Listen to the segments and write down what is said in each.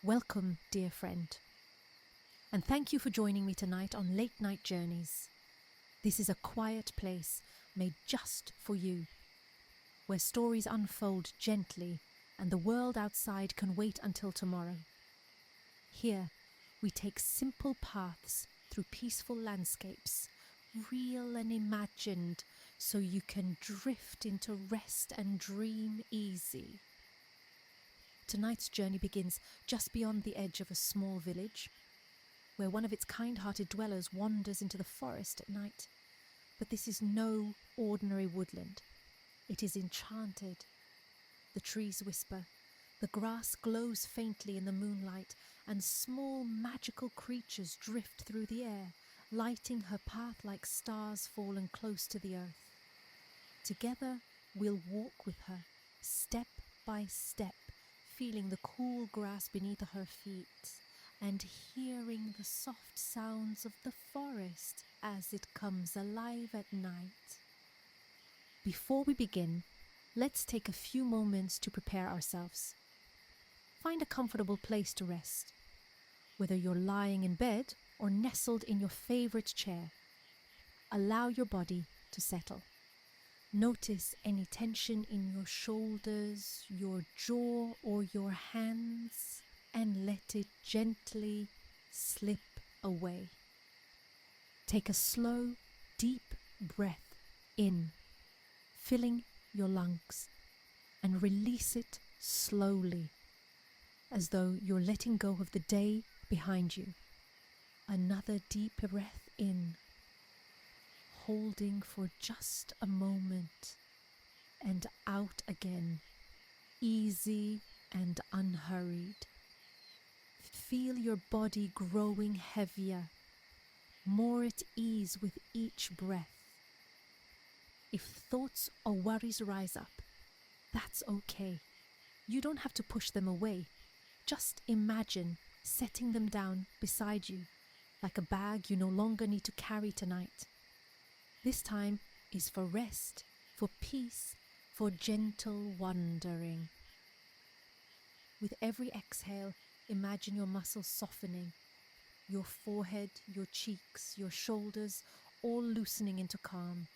Welcome, dear friend. And thank you for joining me tonight on Late Night Journeys. This is a quiet place made just for you, where stories unfold gently and the world outside can wait until tomorrow. Here, we take simple paths through peaceful landscapes, real and imagined, so you can drift into rest and dream easy. Tonight's journey begins just beyond the edge of a small village, where one of its kind-hearted dwellers wanders into the forest at night. But this is no ordinary woodland. It is enchanted. The trees whisper, the grass glows faintly in the moonlight, and small magical creatures drift through the air, lighting her path like stars fallen close to the earth. Together, we'll walk with her, step by step, feeling the cool grass beneath her feet and hearing the soft sounds of the forest as it comes alive at night. Before we begin, let's take a few moments to prepare ourselves. Find a comfortable place to rest, whether you're lying in bed or nestled in your favorite chair. Allow your body to settle. Notice any tension in your shoulders, your jaw, or your hands, and let it gently slip away. Take a slow, deep breath in, filling your lungs, and release it slowly, as though you're letting go of the day behind you. Another deep breath in, holding for just a moment, and out again, easy and unhurried. Feel your body growing heavier, more at ease with each breath. If thoughts or worries rise up, that's okay. You don't have to push them away. Just imagine setting them down beside you, like a bag you no longer need to carry tonight. This time is for rest, for peace, for gentle wandering. With every exhale, imagine your muscles softening, your forehead, your cheeks, your shoulders, all loosening into calm.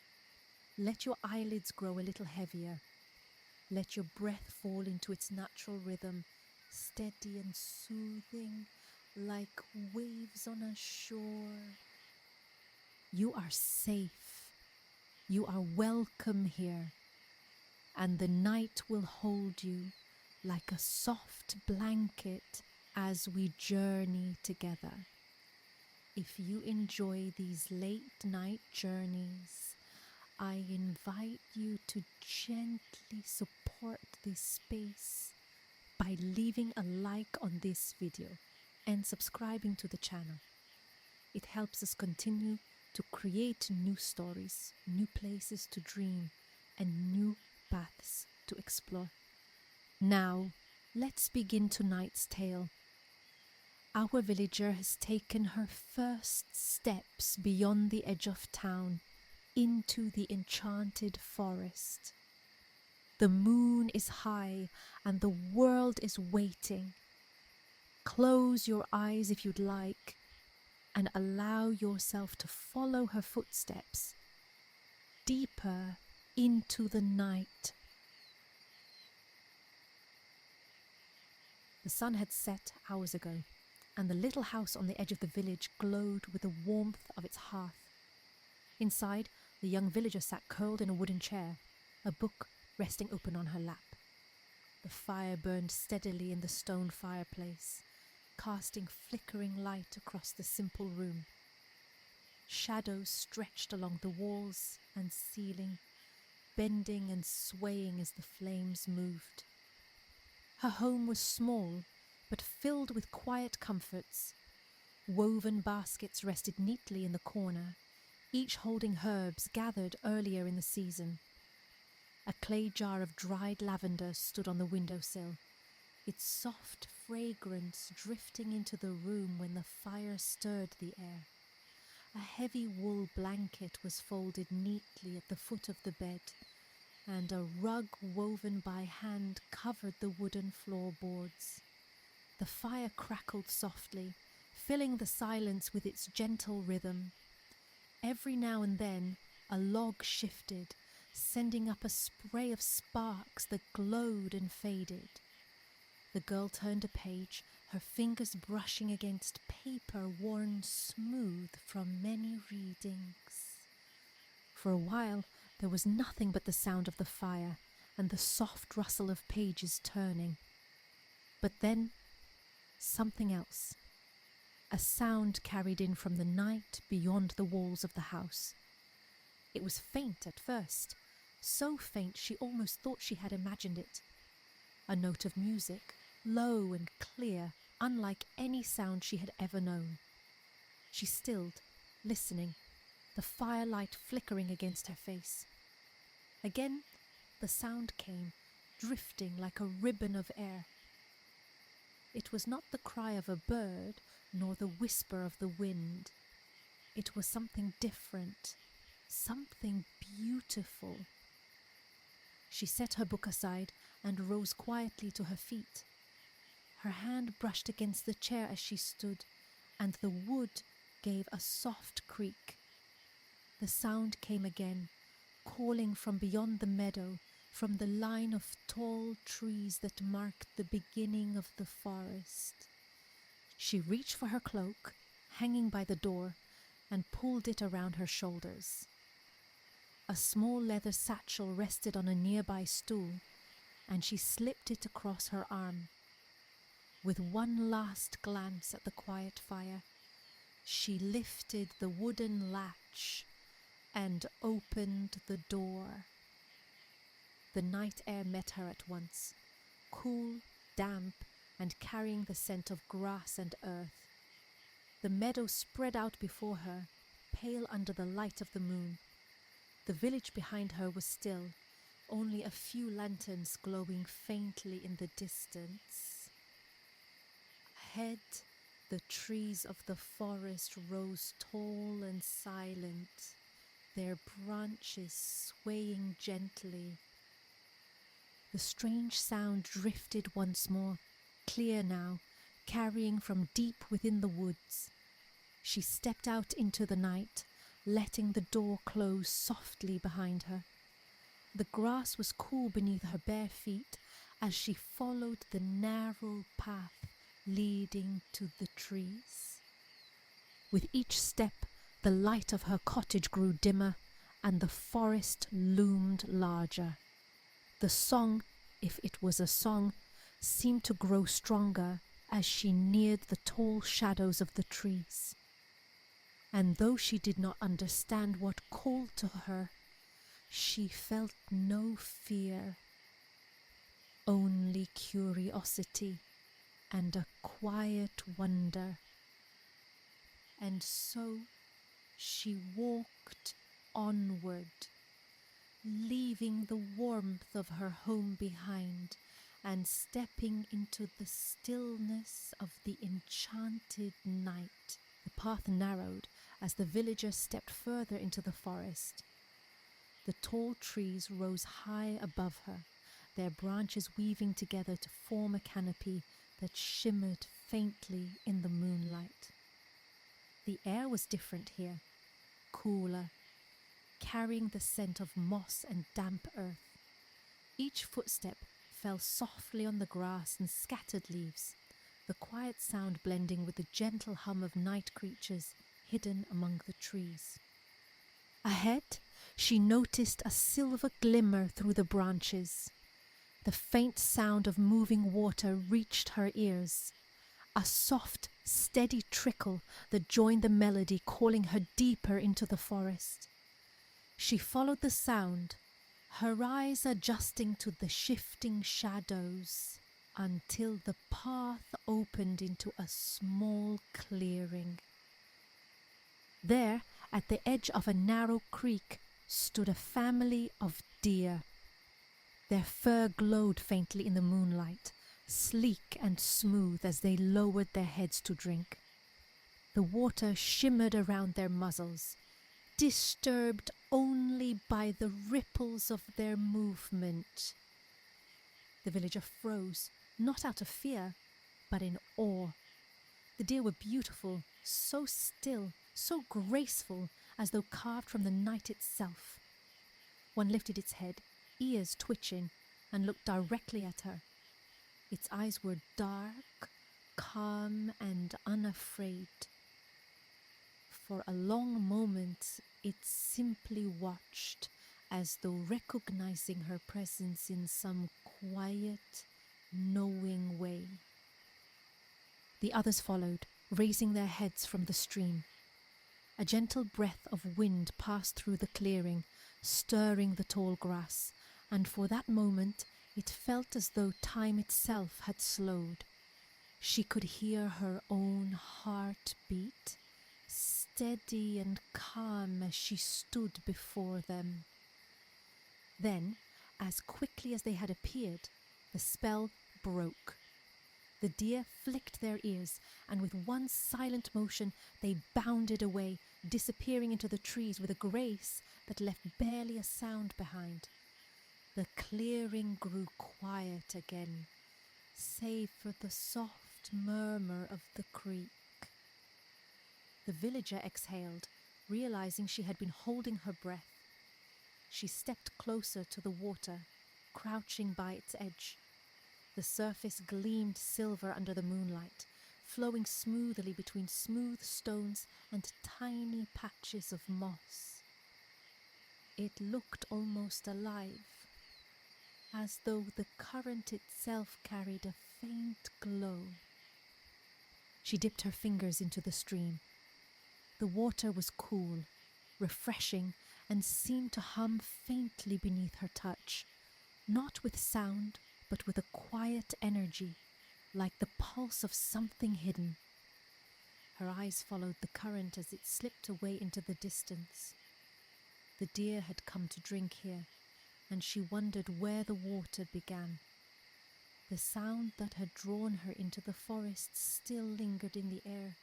Let your eyelids grow a little heavier. Let your breath fall into its natural rhythm, steady and soothing, like waves on a shore. You are safe. You are welcome here, and the night will hold you like a soft blanket as we journey together. If you enjoy these late night journeys, I invite you to gently support this space by leaving a like on this video and subscribing to the channel. It helps us continue to create new stories, new places to dream, and new paths to explore. Now, let's begin tonight's tale. Our villager has taken her first steps beyond the edge of town into the enchanted forest. The moon is high and the world is waiting. Close your eyes if you'd like, and allow yourself to follow her footsteps deeper into the night. The sun had set hours ago, and the little house on the edge of the village glowed with the warmth of its hearth. Inside, the young villager sat curled in a wooden chair, a book resting open on her lap. The fire burned steadily in the stone fireplace, casting flickering light across the simple room. Shadows stretched along the walls and ceiling, bending and swaying as the flames moved. Her home was small, but filled with quiet comforts. Woven baskets rested neatly in the corner, each holding herbs gathered earlier in the season. A clay jar of dried lavender stood on the windowsill, its soft fragrance drifting into the room when the fire stirred the air. A heavy wool blanket was folded neatly at the foot of the bed, and a rug woven by hand covered the wooden floorboards. The fire crackled softly, filling the silence with its gentle rhythm. Every now and then, a log shifted, sending up a spray of sparks that glowed and faded. The girl turned a page, her fingers brushing against paper worn smooth from many readings. For a while, there was nothing but the sound of the fire and the soft rustle of pages turning. But then, something else. A sound carried in from the night beyond the walls of the house. It was faint at first, so faint she almost thought she had imagined it. A note of music, low and clear, unlike any sound she had ever known. She stilled, listening, the firelight flickering against her face. Again, the sound came, drifting like a ribbon of air. It was not the cry of a bird, nor the whisper of the wind. It was something different, something beautiful. She set her book aside and rose quietly to her feet. Her hand brushed against the chair as she stood, and the wood gave a soft creak. The sound came again, calling from beyond the meadow, from the line of tall trees that marked the beginning of the forest. She reached for her cloak, hanging by the door, and pulled it around her shoulders. A small leather satchel rested on a nearby stool, and she slipped it across her arm. With one last glance at the quiet fire, she lifted the wooden latch and opened the door. The night air met her at once, cool, damp, and carrying the scent of grass and earth. The meadow spread out before her, pale under the light of the moon. The village behind her was still, only a few lanterns glowing faintly in the distance. Ahead, the trees of the forest rose tall and silent, their branches swaying gently. The strange sound drifted once more, clear now, carrying from deep within the woods. She stepped out into the night, letting the door close softly behind her. The grass was cool beneath her bare feet as she followed the narrow path leading to the trees. With each step, the light of her cottage grew dimmer, and the forest loomed larger. The song, if it was a song, seemed to grow stronger as she neared the tall shadows of the trees. And though she did not understand what called to her, she felt no fear, only curiosity and a quiet wonder. And so she walked onward, leaving the warmth of her home behind and stepping into the stillness of the enchanted night. The path narrowed as the villager stepped further into the forest. The tall trees rose high above her, their branches weaving together to form a canopy that shimmered faintly in the moonlight. The air was different here, cooler, carrying the scent of moss and damp earth. Each footstep fell softly on the grass and scattered leaves, the quiet sound blending with the gentle hum of night creatures hidden among the trees. Ahead, she noticed a silver glimmer through the branches. The faint sound of moving water reached her ears, a soft, steady trickle that joined the melody, calling her deeper into the forest. She followed the sound, her eyes adjusting to the shifting shadows, until the path opened into a small clearing. There, at the edge of a narrow creek, stood a family of deer. Their fur glowed faintly in the moonlight, sleek and smooth as they lowered their heads to drink. The water shimmered around their muzzles, disturbed only by the ripples of their movement. The villager froze, not out of fear, but in awe. The deer were beautiful, so still, so graceful, as though carved from the night itself. One lifted its head, ears twitching, and looked directly at her. Its eyes were dark, calm, and unafraid. For a long moment it simply watched, as though recognizing her presence in some quiet, knowing way. The others followed, raising their heads from the stream. A gentle breath of wind passed through the clearing, stirring the tall grass, and for that moment it felt as though time itself had slowed. She could hear her own heart beat, steady and calm as she stood before them. Then, as quickly as they had appeared, the spell broke. The deer flicked their ears, and with one silent motion they bounded away, disappearing into the trees with a grace that left barely a sound behind. The clearing grew quiet again, save for the soft murmur of the creek. The villager exhaled, realizing she had been holding her breath. She stepped closer to the water, crouching by its edge. The surface gleamed silver under the moonlight, flowing smoothly between smooth stones and tiny patches of moss. It looked almost alive, as though the current itself carried a faint glow. She dipped her fingers into the stream. The water was cool, refreshing, and seemed to hum faintly beneath her touch, not with sound, but with a quiet energy, like the pulse of something hidden. Her eyes followed the current as it slipped away into the distance. The deer had come to drink here, and she wondered where the water began. The sound that had drawn her into the forest still lingered in the air,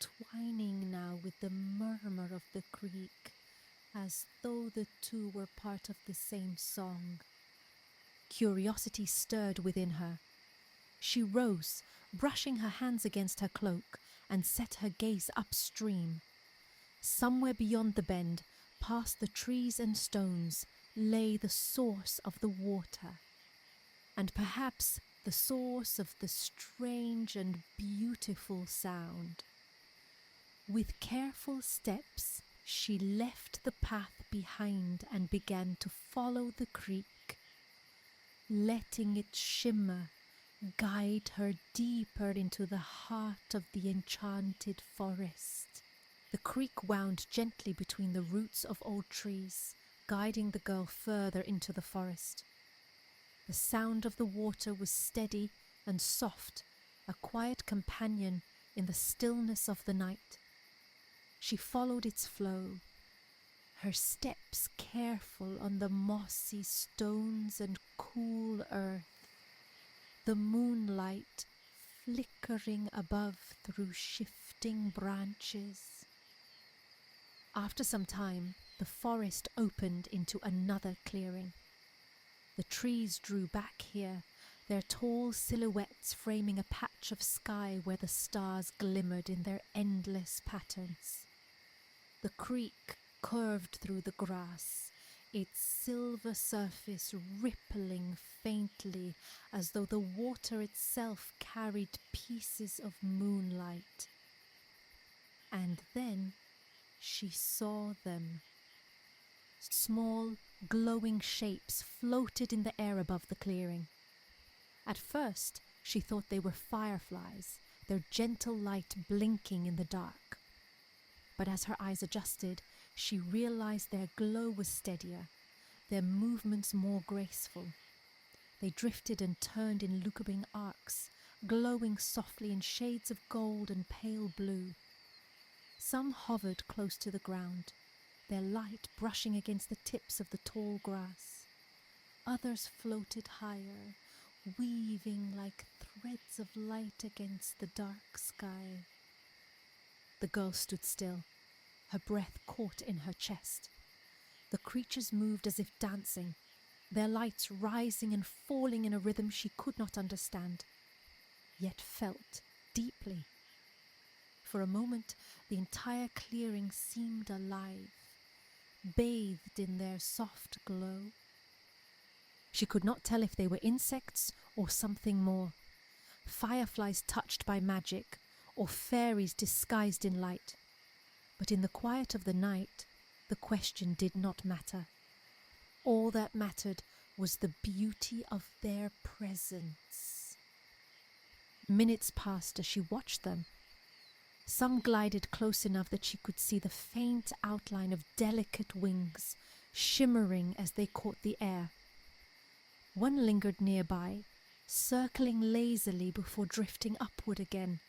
twining now with the murmur of the creek, as though the two were part of the same song. Curiosity stirred within her. She rose, brushing her hands against her cloak, and set her gaze upstream. Somewhere beyond the bend, past the trees and stones, lay the source of the water, and perhaps the source of the strange and beautiful sound. With careful steps, she left the path behind and began to follow the creek, letting it shimmer, guide her deeper into the heart of the enchanted forest. The creek wound gently between the roots of old trees, guiding the girl further into the forest. The sound of the water was steady and soft, a quiet companion in the stillness of the night. She followed its flow, her steps careful on the mossy stones and cool earth, the moonlight flickering above through shifting branches. After some time, the forest opened into another clearing. The trees drew back here, their tall silhouettes framing a patch of sky where the stars glimmered in their endless patterns. The creek curved through the grass, its silver surface rippling faintly as though the water itself carried pieces of moonlight. And then she saw them. Small, glowing shapes floated in the air above the clearing. At first, she thought they were fireflies, their gentle light blinking in the dark. But as her eyes adjusted, she realized their glow was steadier, their movements more graceful. They drifted and turned in looping arcs, glowing softly in shades of gold and pale blue. Some hovered close to the ground, their light brushing against the tips of the tall grass. Others floated higher, weaving like threads of light against the dark sky. The girl stood still, her breath caught in her chest. The creatures moved as if dancing, their lights rising and falling in a rhythm she could not understand. yet felt deeply. For a moment, the entire clearing seemed alive, bathed in their soft glow. She could not tell if they were insects or something more, fireflies touched by magic, or fairies disguised in light. But in the quiet of the night, the question did not matter. All that mattered was the beauty of their presence. Minutes passed as she watched them. Some glided close enough that she could see the faint outline of delicate wings shimmering as they caught the air. One lingered nearby, circling lazily before drifting upward again,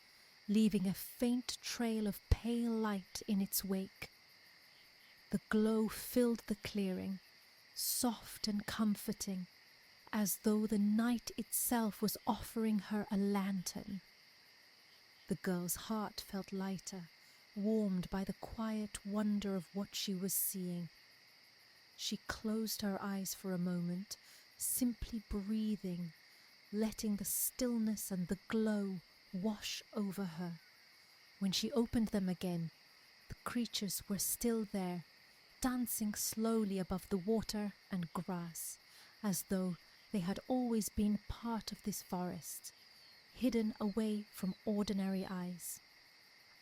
leaving a faint trail of pale light in its wake. The glow filled the clearing, soft and comforting, as though the night itself was offering her a lantern. The girl's heart felt lighter, warmed by the quiet wonder of what she was seeing. She closed her eyes for a moment, simply breathing, letting the stillness and the glow wash over her. When she opened them again, the creatures were still there, dancing slowly above the water and grass, as though they had always been part of this forest, hidden away from ordinary eyes.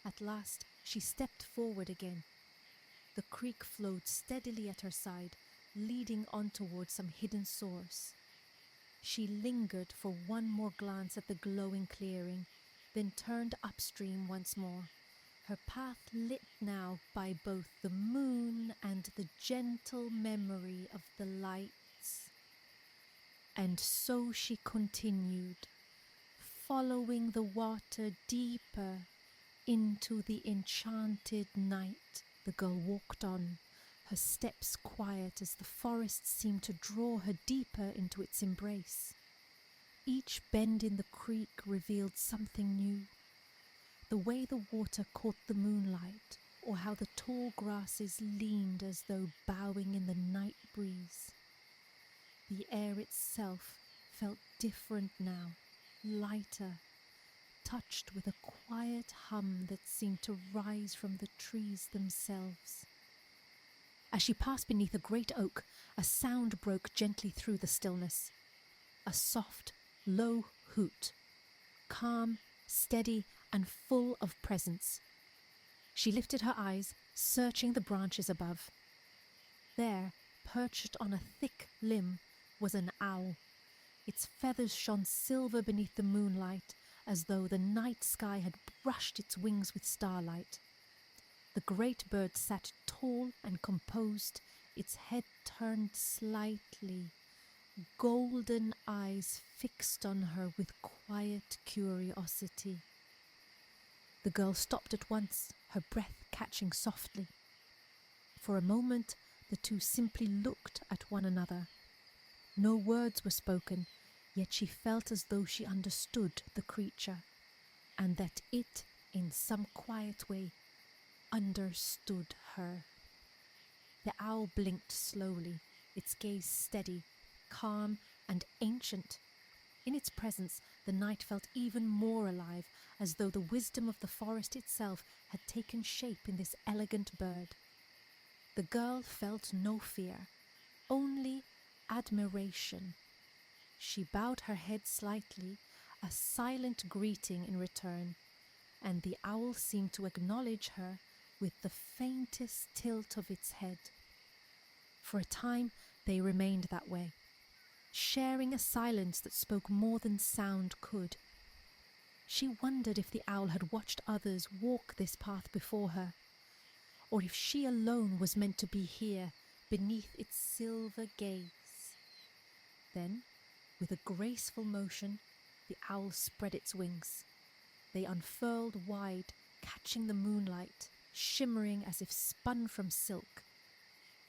At last she stepped forward again. The creek flowed steadily at her side, leading on towards some hidden source. She lingered for one more glance at the glowing clearing, then turned upstream once more, her path lit now by both the moon and the gentle memory of the lights. And so she continued, following the water deeper into the enchanted night. The girl walked on, her steps quiet as the forest seemed to draw her deeper into its embrace. Each bend in the creek revealed something new. The way the water caught the moonlight, or how the tall grasses leaned as though bowing in the night breeze. The air itself felt different now, lighter, touched with a quiet hum that seemed to rise from the trees themselves. As she passed beneath a great oak, a sound broke gently through the stillness. A soft, low hoot, calm, steady, and full of presence. She lifted her eyes, searching the branches above. There, perched on a thick limb, was an owl. Its feathers shone silver beneath the moonlight, as though the night sky had brushed its wings with starlight. The great bird sat tall and composed, its head turned slightly, golden eyes fixed on her with quiet curiosity. The girl stopped at once, her breath catching softly. For a moment, the two simply looked at one another. No words were spoken, yet she felt as though she understood the creature, and that it, in some quiet way, understood her. The owl blinked slowly, its gaze steady, calm, and ancient. In its presence, the night felt even more alive, as though the wisdom of the forest itself had taken shape in this elegant bird. The girl felt no fear, only admiration. She bowed her head slightly, a silent greeting in return, and the owl seemed to acknowledge her with the faintest tilt of its head. For a time they remained that way, sharing a silence that spoke more than sound could. She wondered if the owl had watched others walk this path before her, or if she alone was meant to be here beneath its silver gaze. Then, with a graceful motion, the owl spread its wings. They unfurled wide, catching the moonlight, shimmering as if spun from silk.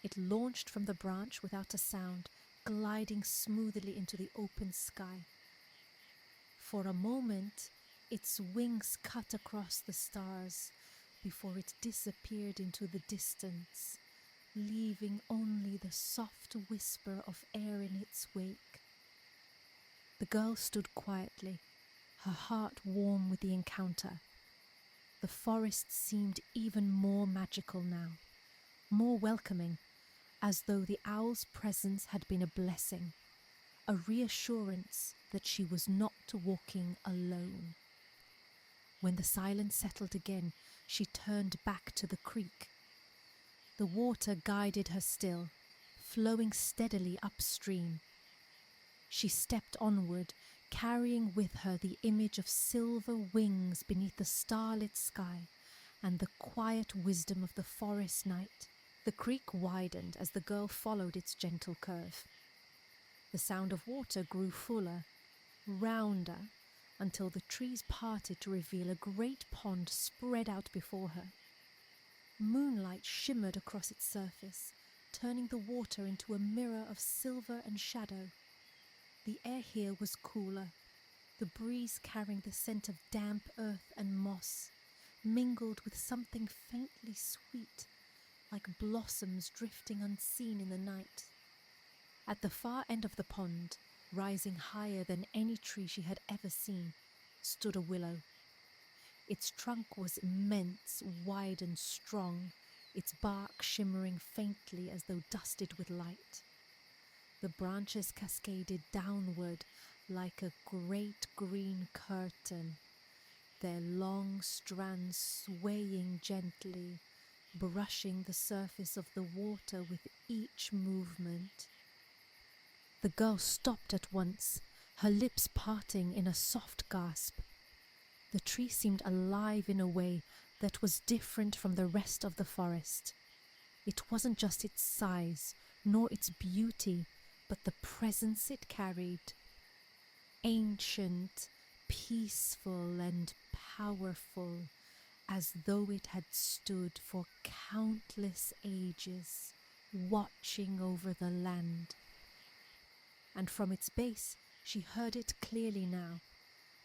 It launched from the branch without a sound, gliding smoothly into the open sky. For a moment, its wings cut across the stars before it disappeared into the distance, leaving only the soft whisper of air in its wake. The girl stood quietly, her heart warm with the encounter. The forest seemed even more magical now, more welcoming, as though the owl's presence had been a blessing, a reassurance that she was not walking alone. When the silence settled again, she turned back to the creek. The water guided her still, flowing steadily upstream. She stepped onward, carrying with her the image of silver wings beneath the starlit sky and the quiet wisdom of the forest night. The creek widened as the girl followed its gentle curve. The sound of water grew fuller, rounder, until the trees parted to reveal a great pond spread out before her. Moonlight shimmered across its surface, turning the water into a mirror of silver and shadow. The air here was cooler, the breeze carrying the scent of damp earth and moss, mingled with something faintly sweet, like blossoms drifting unseen in the night. At the far end of the pond, rising higher than any tree she had ever seen, stood a willow. Its trunk was immense, wide and strong, its bark shimmering faintly as though dusted with light. The branches cascaded downward like a great green curtain, their long strands swaying gently, brushing the surface of the water with each movement. The girl stopped at once, her lips parting in a soft gasp. The tree seemed alive in a way that was different from the rest of the forest. It wasn't just its size, nor its beauty, but the presence it carried. Ancient, peaceful, and powerful, as though it had stood for countless ages, watching over the land. And from its base, she heard it clearly now,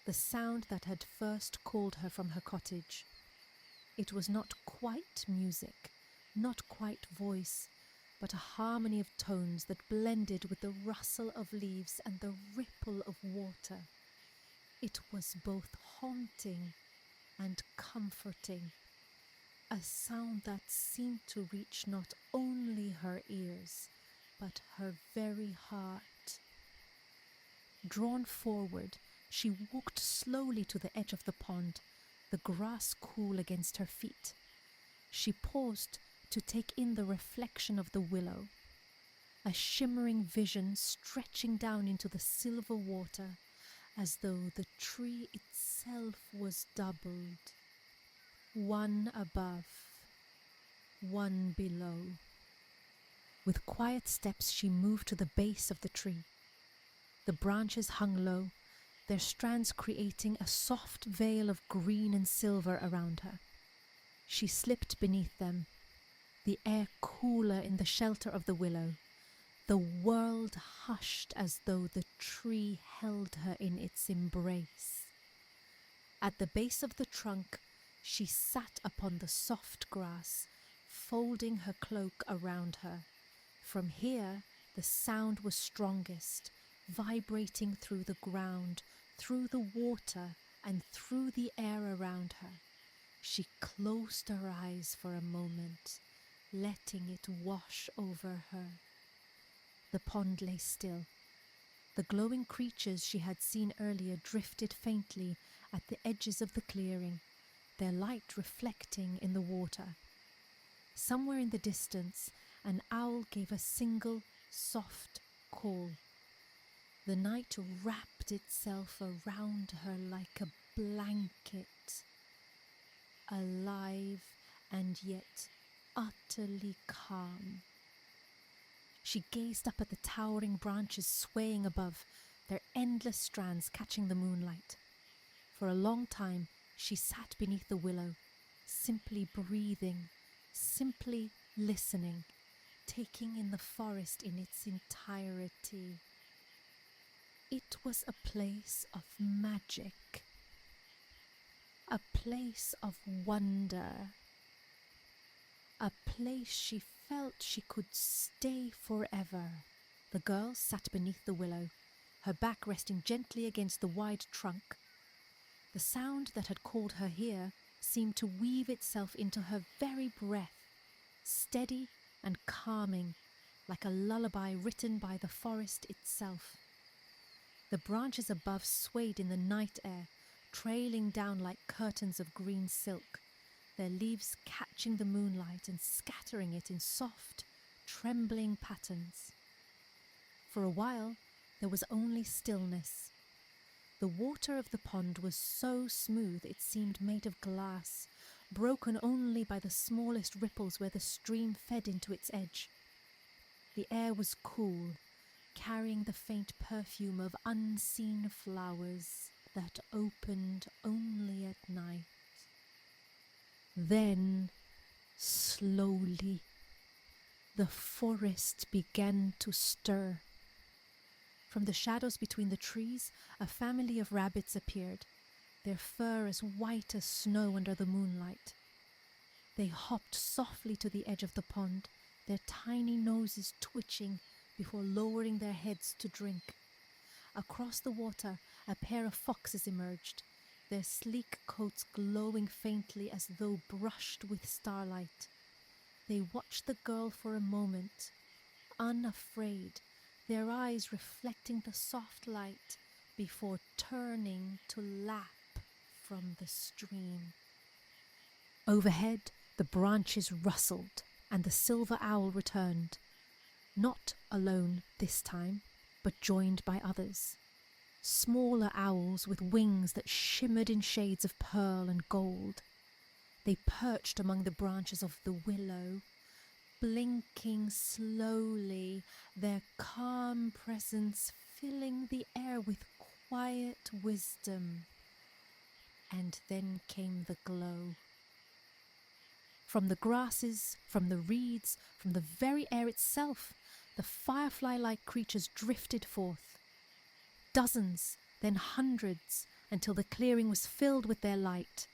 the sound that had first called her from her cottage. It was not quite music, not quite voice, but a harmony of tones that blended with the rustle of leaves and the ripple of water. It was both haunting and comforting, a sound that seemed to reach not only her ears, but her very heart. Drawn forward, she walked slowly to the edge of the pond, the grass cool against her feet. She paused to take in the reflection of the willow, a shimmering vision stretching down into the silver water, as though the tree itself was doubled, one above, one below. With quiet steps she moved to the base of the tree. The branches hung low, their strands creating a soft veil of green and silver around her. She slipped beneath them, the air cooler in the shelter of the willow. The world hushed as though the tree held her in its embrace. At the base of the trunk, she sat upon the soft grass, folding her cloak around her. From here, the sound was strongest, vibrating through the ground, through the water, and through the air around her. She closed her eyes for a moment, letting it wash over her. The pond lay still. The glowing creatures she had seen earlier drifted faintly at the edges of the clearing, their light reflecting in the water. Somewhere in the distance, an owl gave a single, soft call. The night wrapped itself around her like a blanket, alive and yet utterly calm. She gazed up at the towering branches swaying above, their endless strands catching the moonlight. For a long time, she sat beneath the willow, simply breathing, simply listening, taking in the forest in its entirety. It was a place of magic, a place of wonder, a place she felt she could stay forever. The girl sat beneath the willow, her back resting gently against the wide trunk. The sound that had called her here seemed to weave itself into her very breath, steady and calming, like a lullaby written by the forest itself. The branches above swayed in the night air, trailing down like curtains of green silk, their leaves catching the moonlight and scattering it in soft, trembling patterns. For a while, there was only stillness. The water of the pond was so smooth it seemed made of glass, broken only by the smallest ripples where the stream fed into its edge. The air was cool, carrying the faint perfume of unseen flowers that opened only at night. Then, slowly, the forest began to stir. From the shadows between the trees, a family of rabbits appeared, their fur as white as snow under the moonlight. They hopped softly to the edge of the pond, their tiny noses twitching before lowering their heads to drink. Across the water, a pair of foxes emerged, their sleek coats glowing faintly as though brushed with starlight. They watched the girl for a moment, unafraid, their eyes reflecting the soft light before turning to lap from the stream. Overhead, the branches rustled, and the silver owl returned, not alone this time, but joined by others. Smaller owls with wings that shimmered in shades of pearl and gold. They perched among the branches of the willow, blinking slowly, their calm presence filling the air with quiet wisdom. And then came the glow. From the grasses, from the reeds, from the very air itself, the firefly-like creatures drifted forth. Dozens, then hundreds, until the clearing was filled with their light.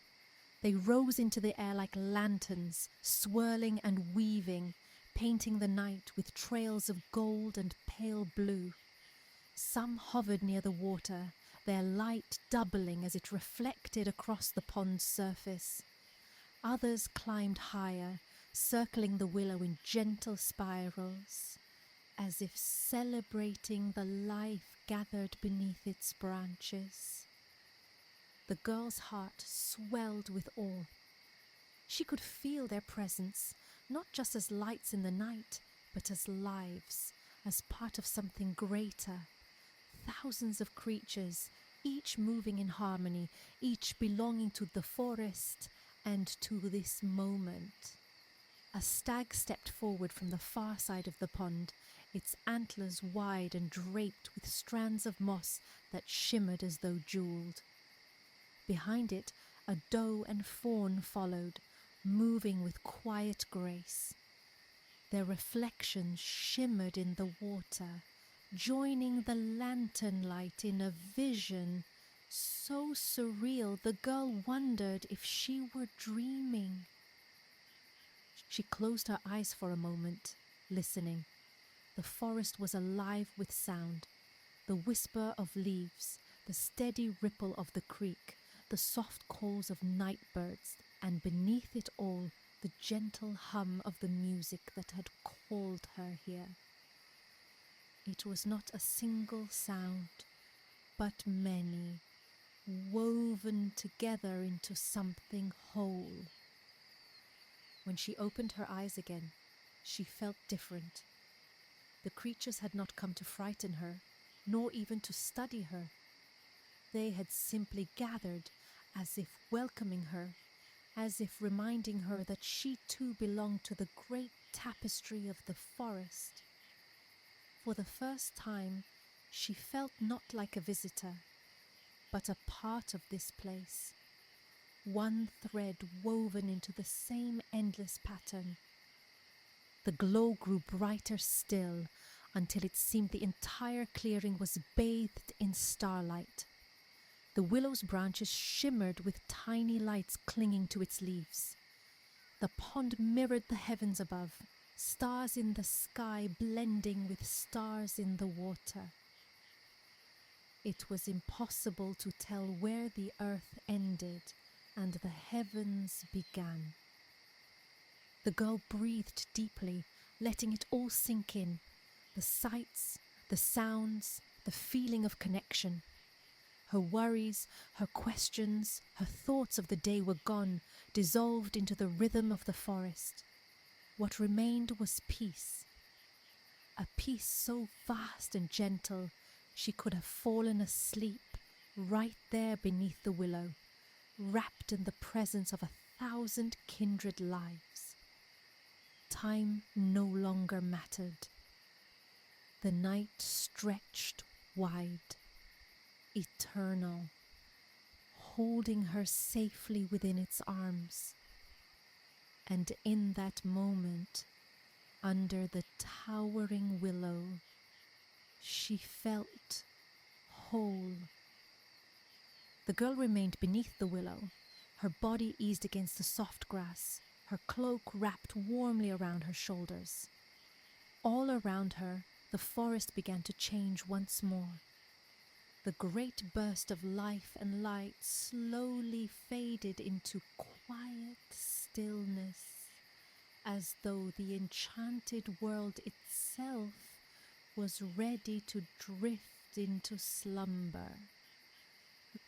They rose into the air like lanterns, swirling and weaving, painting the night with trails of gold and pale blue. Some hovered near the water, their light doubling as it reflected across the pond's surface. Others climbed higher, circling the willow in gentle spirals, as if celebrating the life gathered beneath its branches. The girl's heart swelled with awe. She could feel their presence, not just as lights in the night, but as lives, as part of something greater. Thousands of creatures, each moving in harmony, each belonging to the forest and to this moment. A stag stepped forward from the far side of the pond, its antlers wide and draped with strands of moss that shimmered as though jeweled. Behind it, a doe and fawn followed, moving with quiet grace. Their reflections shimmered in the water, joining the lantern light in a vision so surreal the girl wondered if she were dreaming. She closed her eyes for a moment, listening. The forest was alive with sound, the whisper of leaves, the steady ripple of the creek, the soft calls of night birds, and beneath it all, the gentle hum of the music that had called her here. It was not a single sound, but many, woven together into something whole. When she opened her eyes again, she felt different. The creatures had not come to frighten her, nor even to study her. They had simply gathered, as if welcoming her, as if reminding her that she too belonged to the great tapestry of the forest. For the first time, she felt not like a visitor, but a part of this place. One thread woven into the same endless pattern. The glow grew brighter still, until it seemed the entire clearing was bathed in starlight. The willow's branches shimmered with tiny lights clinging to its leaves. The pond mirrored the heavens above, stars in the sky blending with stars in the water. It was impossible to tell where the earth ended and the heavens began. The girl breathed deeply, letting it all sink in. The sights, the sounds, the feeling of connection. Her worries, her questions, her thoughts of the day were gone, dissolved into the rhythm of the forest. What remained was peace. A peace so vast and gentle, she could have fallen asleep right there beneath the willow, wrapped in the presence of 1,000 kindred lives. Time no longer mattered. The night stretched wide, eternal, holding her safely within its arms. And in that moment, under the towering willow, she felt whole. The girl remained beneath the willow, her body eased against the soft grass, her cloak wrapped warmly around her shoulders. All around her, the forest began to change once more. The great burst of life and light slowly faded into quiet stillness, as though the enchanted world itself was ready to drift into slumber.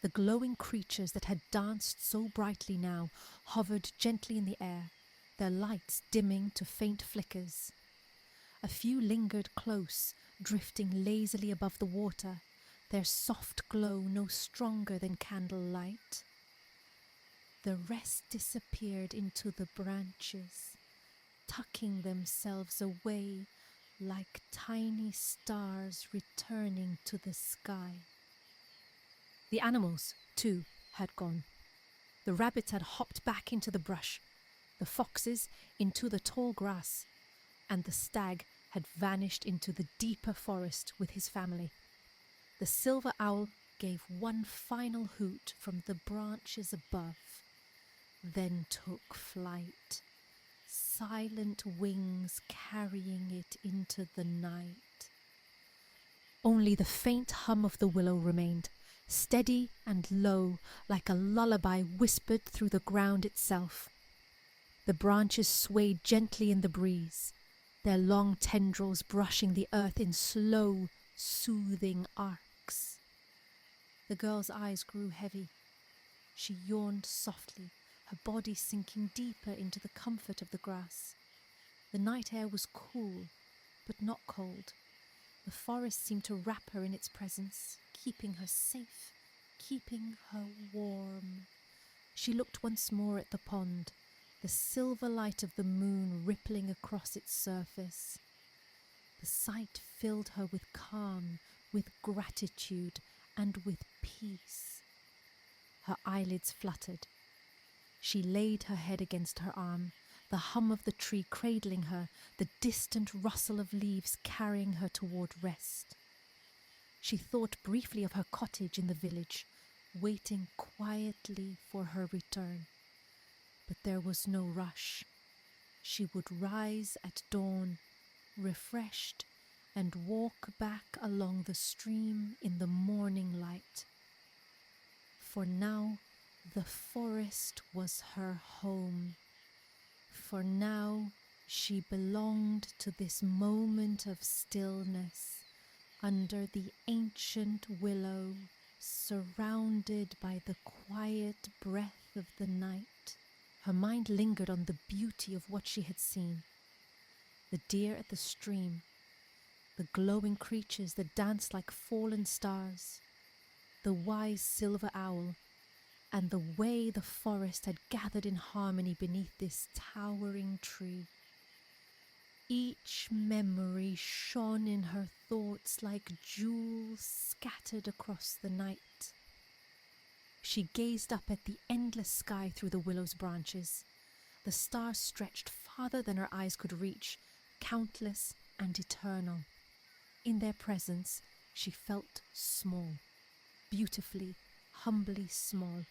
The glowing creatures that had danced so brightly now hovered gently in the air, their lights dimming to faint flickers. A few lingered close, drifting lazily above the water, their soft glow no stronger than candlelight. The rest disappeared into the branches, tucking themselves away like tiny stars returning to the sky. The animals, too, had gone. The rabbits had hopped back into the brush, the foxes into the tall grass, and the stag had vanished into the deeper forest with his family. The silver owl gave one final hoot from the branches above, then took flight, silent wings carrying it into the night. Only the faint hum of the willow remained, steady and low, like a lullaby whispered through the ground itself. The branches swayed gently in the breeze, their long tendrils brushing the earth in slow, soothing arcs. The girl's eyes grew heavy. She yawned softly, her body sinking deeper into the comfort of the grass. The night air was cool, but not cold. The forest seemed to wrap her in its presence, keeping her safe, keeping her warm. She looked once more at the pond, the silver light of the moon rippling across its surface. The sight filled her with calm, with gratitude, and with peace. Her eyelids fluttered. She laid her head against her arm, the hum of the tree cradling her, the distant rustle of leaves carrying her toward rest. She thought briefly of her cottage in the village, waiting quietly for her return. But there was no rush. She would rise at dawn, refreshed, and walk back along the stream in the morning light. For now, the forest was her home. For now, she belonged to this moment of stillness, under the ancient willow, surrounded by the quiet breath of the night. Her mind lingered on the beauty of what she had seen. The deer at the stream, the glowing creatures that danced like fallen stars, the wise silver owl, and the way the forest had gathered in harmony beneath this towering tree. Each memory shone in her thoughts like jewels scattered across the night. She gazed up at the endless sky through the willow's branches. The stars stretched farther than her eyes could reach, countless and eternal. In their presence, she felt small, beautifully, humbly small.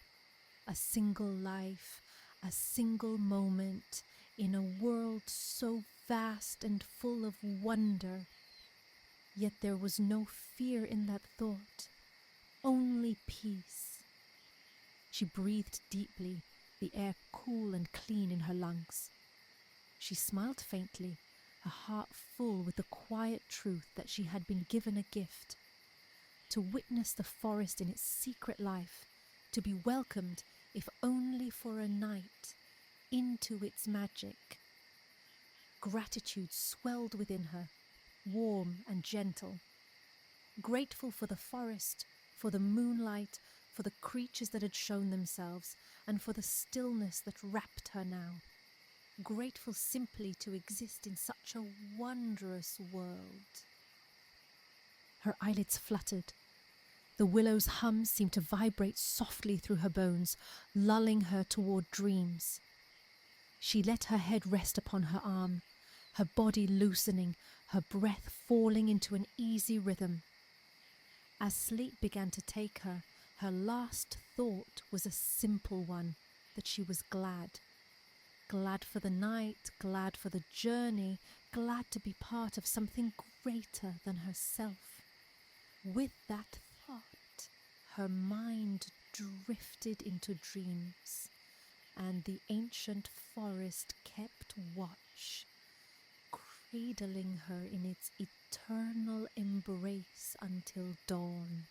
A single life, a single moment in a world so vast and full of wonder. Yet there was no fear in that thought, only peace. She breathed deeply, the air cool and clean in her lungs. She smiled faintly, her heart full with the quiet truth that she had been given a gift. To witness the forest in its secret life, to be welcomed, if only for a night, into its magic. Gratitude swelled within her, warm and gentle. Grateful for the forest, for the moonlight, for the creatures that had shown themselves, and for the stillness that wrapped her now. Grateful simply to exist in such a wondrous world. Her eyelids fluttered. The willow's hum seemed to vibrate softly through her bones, lulling her toward dreams. She let her head rest upon her arm, her body loosening, her breath falling into an easy rhythm. As sleep began to take her, her last thought was a simple one, that she was glad. Glad for the night, glad for the journey, glad to be part of something greater than herself. With that thought, her mind drifted into dreams, and the ancient forest kept watch, cradling her in its eternal embrace until dawn.